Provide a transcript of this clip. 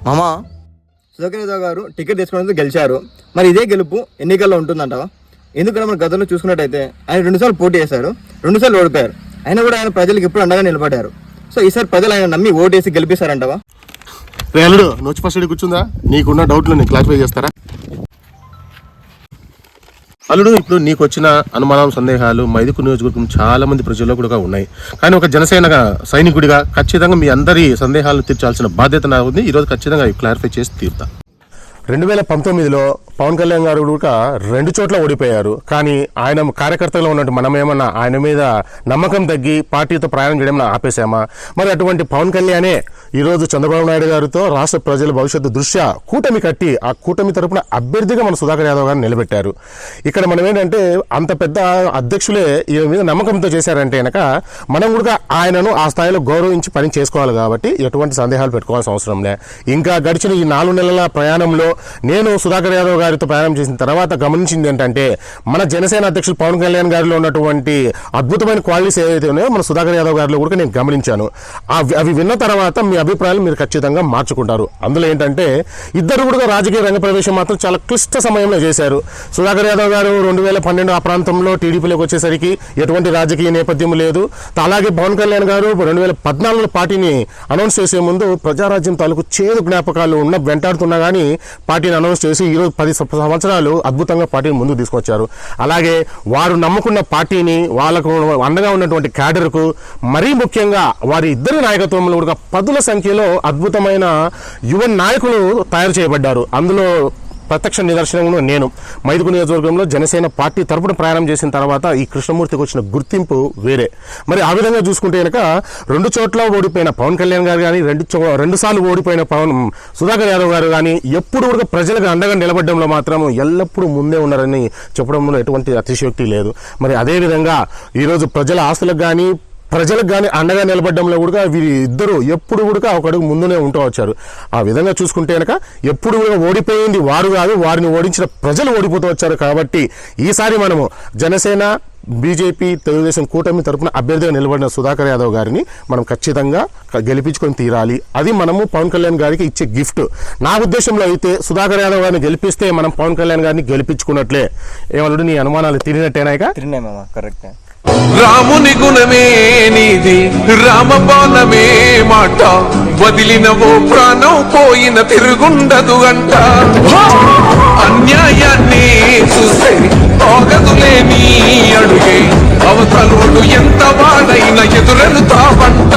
మామా, సుధాకర్ యాదవ్ గారు టికెట్ తీసుకునేందుకు గెలిచారు. మరి ఇదే గెలుపు ఎన్నికల్లో ఉంటుందంటావా? ఎందుకంటే మన గతంలో చూసుకున్నట్టయితే ఆయన 2 సార్లు పోటీ చేశారు, 2 సార్లు ఓడిపోయారు. అయినా కూడా ఆయన ప్రజలకు ఎప్పుడు అండగా నిలబడ్డారు. సో ఈసారి ప్రజలు ఆయన నమ్మి ఓటేసి గెలిపిస్తారంటావా? అల్లుడు నోచి ఫస్ట్ కూర్చుందా? నీకున్న డౌట్లు నేను క్లారిఫై చేస్తారా? అల్లుడు, ఇప్పుడు నీకు వచ్చిన అనుమానం, సందేహాలు మైదుకూరు నియోజకవర్గం చాలా మంది ప్రజల్లో కూడా ఉన్నాయి. కానీ ఒక జనసేన సైనికుడిగా ఖచ్చితంగా మీ అందరి సందేహాలను తీర్చాల్సిన బాధ్యత నాకు ఉంది. ఈరోజు ఖచ్చితంగా క్లారిఫై చేసి తీరుతా. 2019లో పవన్ కళ్యాణ్ గారు కూడా 2 చోట్ల ఓడిపోయారు. కానీ ఆయన కార్యకర్తగా ఉన్నట్టు మనమేమన్నా ఆయన మీద నమ్మకం తగ్గి పార్టీతో ప్రయాణం చేయడం ఆపేశామా? మరి అటువంటి పవన్ కళ్యాణే ఈరోజు చంద్రబాబు నాయుడు గారితో రాష్ట్ర ప్రజల భవిష్యత్తు దృష్ట్యా కూటమి కట్టి ఆ కూటమి తరపున అభ్యర్థిగా మన సుధాకర్ యాదవ్ గారిని నిలబెట్టారు. ఇక్కడ మనం ఏంటంటే అంత పెద్ద అధ్యక్షులే ఈయన మీద నమ్మకంతో చేశారంటే కనుక మనం కూడా ఆయనను ఆ స్థాయిలో గౌరవించి పని చేసుకోవాలి. కాబట్టి ఎటువంటి సందేహాలు పెట్టుకోవాల్సిన అవసరం లే. ఇంకా గడిచిన ఈ 4 నెలల ప్రయాణంలో నేను సుధాకర్ యాదవ్ గారితో ప్రయాణం చేసిన తర్వాత గమనించింది ఏంటంటే మన జనసేన అధ్యక్షులు పవన్ కళ్యాణ్ గారిలో ఉన్నటువంటి అద్భుతమైన క్వాలిటీస్ ఏవైతే ఉన్నాయో మన సుధాకర్ యాదవ్ గారిలో కూడా నేను గమనించాను. అవి విన్న తర్వాత మీ అభిప్రాయాలు మీరు ఖచ్చితంగా మార్చుకుంటారు. అందులో ఏంటంటే ఇద్దరు కూడా రాజకీయ రంగ ప్రవేశం మాత్రం చాలా క్లిష్ట సమయంలో చేశారు. సుధాకర్ యాదవ్ గారు 2012 ఆ ప్రాంతంలో టీడీపీలోకి వచ్చేసరికి ఎటువంటి రాజకీయ నేపథ్యం లేదు. అలాగే పవన్ కళ్యాణ్ గారు 2014 పార్టీని అనౌన్స్ చేసే ముందు ప్రజారాజ్యం తాలూకు చేదు జ్ఞాపకాలు వెంటాడుతున్నా కానీ పార్టీని అనౌన్స్ చేసి ఈరోజు 10 సంవత్సరాలు అద్భుతంగా పార్టీని ముందుకు తీసుకొచ్చారు. అలాగే వారు నమ్ముకున్న పార్టీని వాళ్ళకు అండగా ఉన్నటువంటి క్యాడర్కు మరీ ముఖ్యంగా వారి ఇద్దరి నాయకత్వంలో కూడా 10ల సంఖ్యలో అద్భుతమైన యువ నాయకులు తయారు చేయబడ్డారు. అందులో ప్రత్యక్ష నిదర్శనంగా నేను మైదుకూరు నియోజకవర్గంలో జనసేన పార్టీ తరపున ప్రయాణం చేసిన తర్వాత ఈ కృష్ణమూర్తికి వచ్చిన గుర్తింపు వేరే. మరి ఆ విధంగా చూసుకుంటే కనుక 2 చోట్ల ఓడిపోయిన పవన్ కళ్యాణ్ గారు కానీ 2 సార్లు ఓడిపోయిన సుధాకర్ యాదవ్ గారు కానీ ఎప్పుడు కూడా ప్రజలకు అండగా నిలబడడంలో మాత్రం ఎల్లప్పుడూ ముందే ఉన్నారని చెప్పడంలో ఎటువంటి అతిశయోక్తి లేదు. మరి అదేవిధంగా ఈరోజు ప్రజల ఆస్తులకు కానీ ప్రజలకు కానీ అండగా నిలబడడంలో కూడా వీరి ఇద్దరు ఎప్పుడు కూడా ఒక అడుగు ముందునే ఉంటూ వచ్చారు. ఆ విధంగా చూసుకుంటే కనుక ఎప్పుడు కూడా ఓడిపోయింది వారు కాదు, వారిని ఓడించిన ప్రజలు ఓడిపోతూ వచ్చారు. కాబట్టి ఈసారి మనము జనసేన బీజేపీ తెలుగుదేశం కూటమి తరపున అభ్యర్థిగా నిలబడిన సుధాకర్ యాదవ్ గారిని మనం ఖచ్చితంగా గెలిపించుకొని తీరాలి. అది మనము పవన్ కళ్యాణ్ గారికి ఇచ్చే గిఫ్ట్. నా ఉద్దేశంలో అయితే సుధాకర్ యాదవ్ గారిని గెలిపిస్తే మనం పవన్ కళ్యాణ్ గారిని గెలిపించుకున్నట్లే. ఏమన్నాడు, నీ అనుమానాలు తిరిగినట్టేనా? తిరిగినాయి మామ, కరెక్ట్. రాముని గుణమే నీది, రామబాణమే మాట, వదిలినవో ప్రాణం పోయిన తిరుగుండదు అంట. అన్యాయాన్ని చూస్తే ఆగదులే నీ అడుగే, అవతలోడు ఎంత వాడైన ఎదురెలుతావంట.